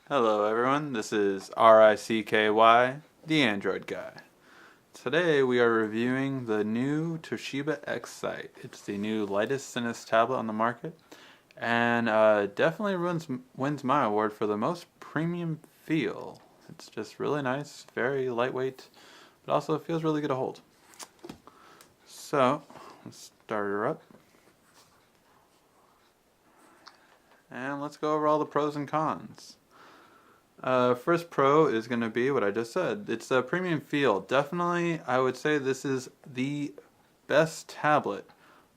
Hello everyone, this is RICKY, the Android Guy. Today we are reviewing the new Toshiba X-Sight. It's the new lightest, thinnest tablet on the market, and definitely wins my award for the most premium feel. It's just really nice, very lightweight, but also feels really good to hold. So, let's start her up. And let's go over all the pros and cons. First pro is going to be what I just said. It's a premium feel. Definitely, I would say this is the best tablet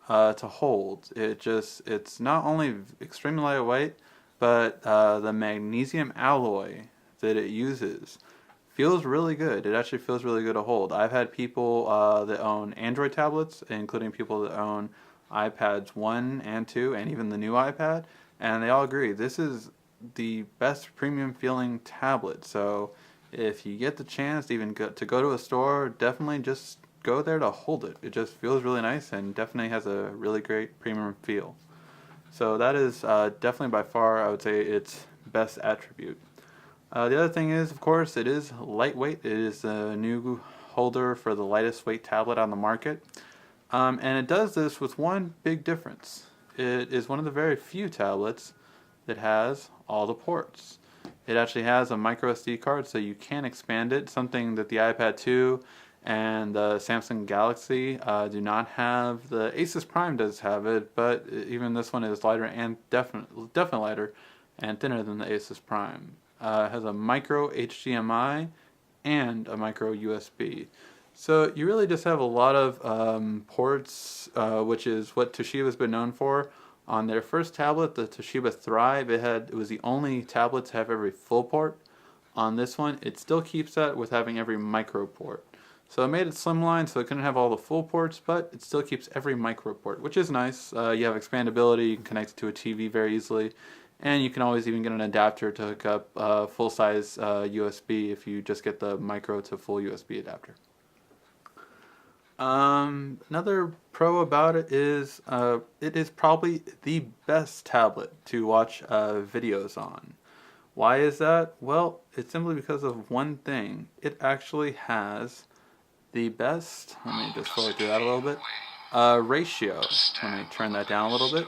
to hold. It's not only extremely lightweight, but the magnesium alloy that it uses feels really good. It actually feels really good to hold. I've had people that own Android tablets, including people that own iPads 1 and 2, and even the new iPad, and they all agree this is the best premium feeling tablet. So if you get the chance to even go to a store, definitely just go there to hold it. It just feels really nice and definitely has a really great premium feel. So that is definitely by far, I would say, its best attribute. The other thing is, of course, it is lightweight. It is a new holder for the lightest weight tablet on the market. And it does this with one big difference. It is one of the very few tablets that has all the ports. It actually has a micro SD card, so you can expand it, something that the iPad 2 and the Samsung Galaxy do not have. The Asus Prime does have it, but even this one is lighter and definitely lighter and thinner than the Asus Prime. It has a micro HDMI and a micro USB. So you really just have a lot of ports, which is what Toshiba's been known for. On their first tablet, the Toshiba Thrive, it was the only tablet to have every full port. On this one, it still keeps that with having every micro port. So it made it slimline, so it couldn't have all the full ports, but it still keeps every micro port, which is nice. You have expandability, you can connect it to a TV very easily, and you can always even get an adapter to hook up full-size USB if you just get the micro to full USB adapter. Another pro about it is probably the best tablet to watch videos on. Why is that? Well, it's simply because of one thing. It actually has the best, let me just slow it through that a little bit, ratio. Let me turn that down a little bit.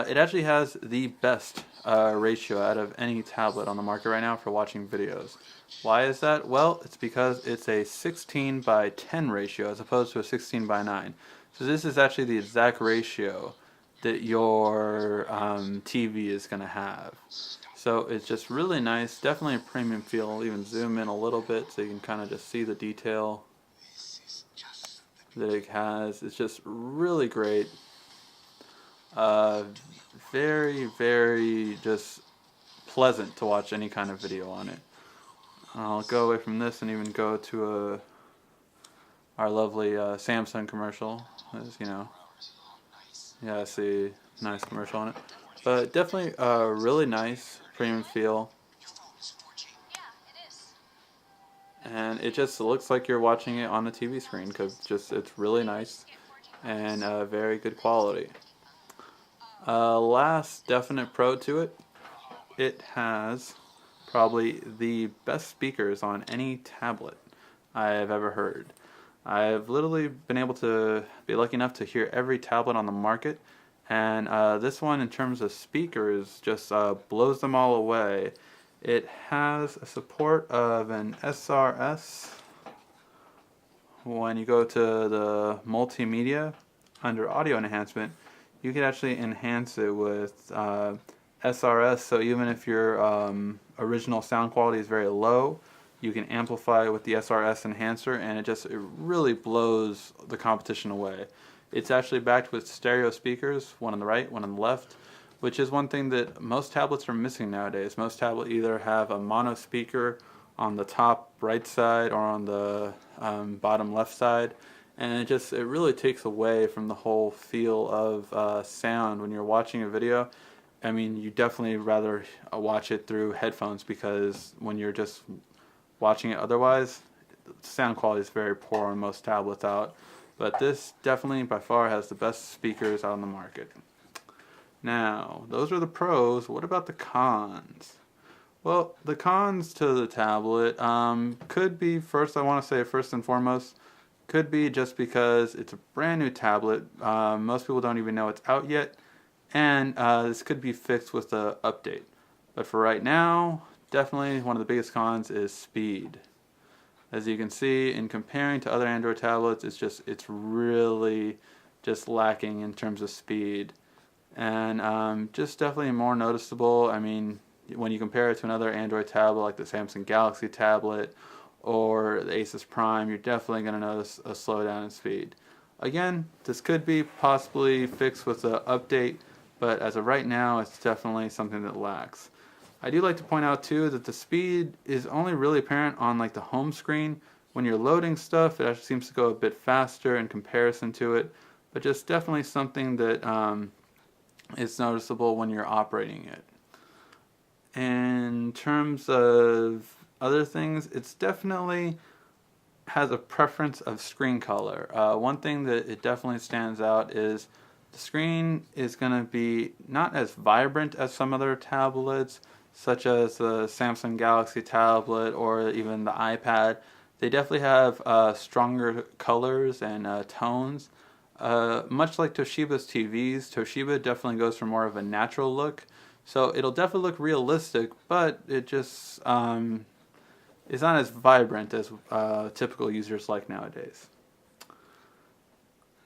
It actually has the best ratio out of any tablet on the market right now for watching videos. Why is that? Well, it's because it's a 16 by 10 ratio as opposed to a 16 by 9. So this is actually the exact ratio that your TV is going to have. So it's just really nice, definitely a premium feel. I'll even zoom in a little bit so you can kind of just see the detail that it has. It's just really great. Very, very just pleasant to watch any kind of video on it. I'll go away from this and even go to our lovely Samsung commercial. As you know, yeah, I see nice commercial on it. But definitely a really nice premium feel. And it just looks like you're watching it on the TV screen because it's really nice and very good quality. Last definite pro to it, it has probably the best speakers on any tablet I have ever heard. I've literally been able to be lucky enough to hear every tablet on the market, and this one in terms of speakers just blows them all away. It has a support of an SRS. When you go to the multimedia under audio enhancement, you can actually enhance it with SRS, so even if your original sound quality is very low, you can amplify it with the SRS enhancer, and it really blows the competition away. It's actually backed with stereo speakers, one on the right, one on the left, which is one thing that most tablets are missing nowadays. Most tablets either have a mono speaker on the top right side or on the bottom left side, and it really takes away from the whole feel of sound when you're watching a video. I mean, you definitely rather watch it through headphones because when you're just watching it otherwise, the sound quality is very poor on most tablets out. But this definitely by far has the best speakers out on the market. Now, those are the pros. What about the cons? Well, the cons to the tablet could be, first, I want to say first and foremost, could be just because it's a brand new tablet. Most people don't even know it's out yet, and this could be fixed with the update. But for right now, definitely one of the biggest cons is speed. As you can see, in comparing to other Android tablets, it's really just lacking in terms of speed, and just definitely more noticeable. I mean, when you compare it to another Android tablet like the Samsung Galaxy tablet or the Asus Prime, you're definitely going to notice a slowdown in speed. Again, this could be possibly fixed with an update, but as of right now, it's definitely something that lacks. I do like to point out too that the speed is only really apparent on like the home screen. When you're loading stuff, it actually seems to go a bit faster in comparison to it, but just definitely something that is noticeable when you're operating it. In terms of other things, it's definitely has a preference of screen color. One thing that it definitely stands out is the screen is going to be not as vibrant as some other tablets, such as the Samsung Galaxy tablet or even the iPad. They definitely have stronger colors and tones. Much like Toshiba's TVs, Toshiba definitely goes for more of a natural look. So it'll definitely look realistic, but it just is not as vibrant as typical users like nowadays.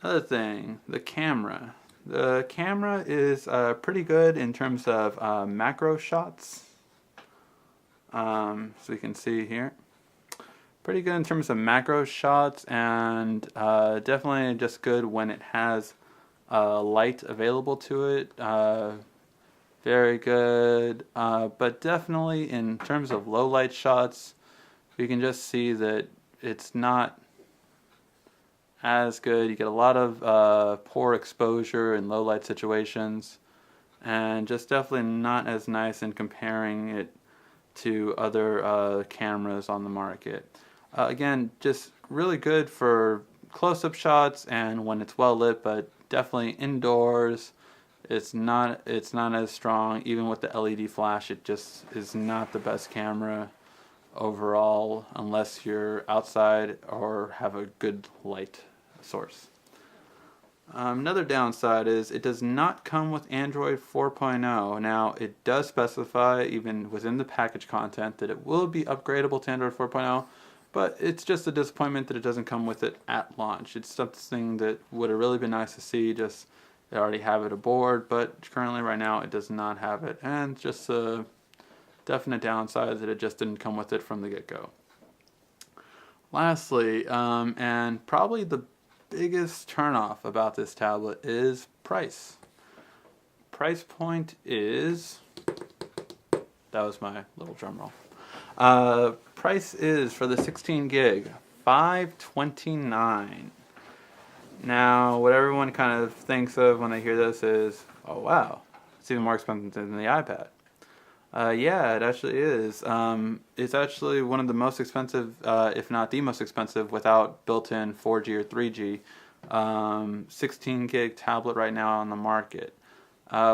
Another thing, the camera. The camera is pretty good in terms of macro shots. So you can see here. Pretty good in terms of macro shots, and definitely just good when it has light available to it. Very good, but definitely in terms of low light shots, you can just see that it's not as good. You get a lot of poor exposure in low light situations, and just definitely not as nice in comparing it to other cameras on the market. Again, just really good for close-up shots and when it's well lit, but definitely indoors. It's not as strong. Even with the LED flash, it just is not the best camera overall unless you're outside or have a good light source. Another downside is it does not come with Android 4.0. Now, it does specify, even within the package content, that it will be upgradable to Android 4.0, but it's just a disappointment that it doesn't come with it at launch. It's something that would have really been nice to see, just they already have it aboard, but currently right now it does not have it, and just a definite downside that it just didn't come with it from the get-go. Lastly, and probably the biggest turnoff about this tablet is price. Price point is, that was my little drum roll. Price is for the 16 gig, $529. Now, what everyone kind of thinks of when they hear this is, oh wow, it's even more expensive than the iPad. Yeah, it actually is. It's actually one of the most expensive, if not the most expensive, without built-in 4G or 3G, 16 gig tablet right now on the market,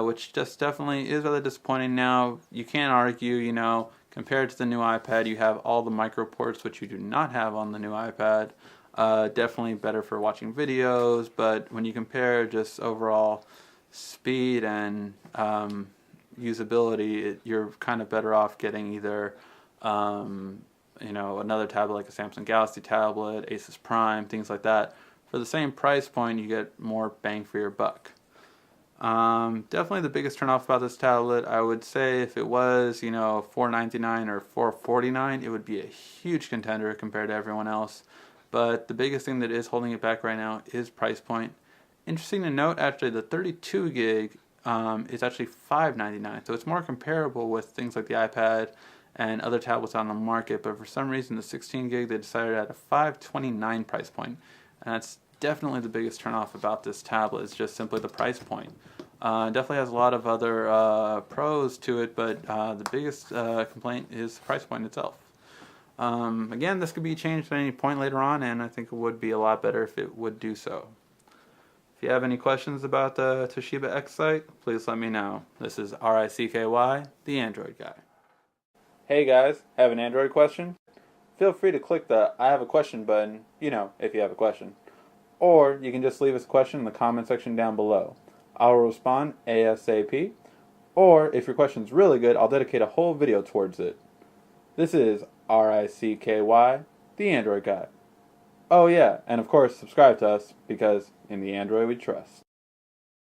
which just definitely is rather disappointing. Now, you can't argue, you know, compared to the new iPad, you have all the micro ports, which you do not have on the new iPad. Definitely better for watching videos, but when you compare just overall speed and usability, you're kind of better off getting either another tablet like a Samsung Galaxy tablet, Asus Prime, things like that. For the same price point, you get more bang for your buck. Definitely the biggest turnoff about this tablet, I would say if it was, $499 or $449, it would be a huge contender compared to everyone else. But the biggest thing that is holding it back right now is price point. Interesting to note, actually, the 32 gig is actually $599, so it's more comparable with things like the iPad and other tablets on the market. But for some reason, the 16 gig they decided at a $529 price point, and that's definitely the biggest turnoff about this tablet. Is just simply the price point. Definitely has a lot of other pros to it, but the biggest complaint is the price point itself. Again, this could be changed at any point later on, and I think it would be a lot better if it would do so. If If you have any questions about the Toshiba X-Sight, please let me know. This is RICKY, the Android guy. Hey guys, have an Android question? Feel free to click the I have a question button, if you have a question. Or you can just leave us a question in the comment section down below. I'll respond ASAP. Or if your question's really good, I'll dedicate a whole video towards it. This is RICKY, the Android guy. Oh yeah, and of course subscribe to us because in the Android we trust.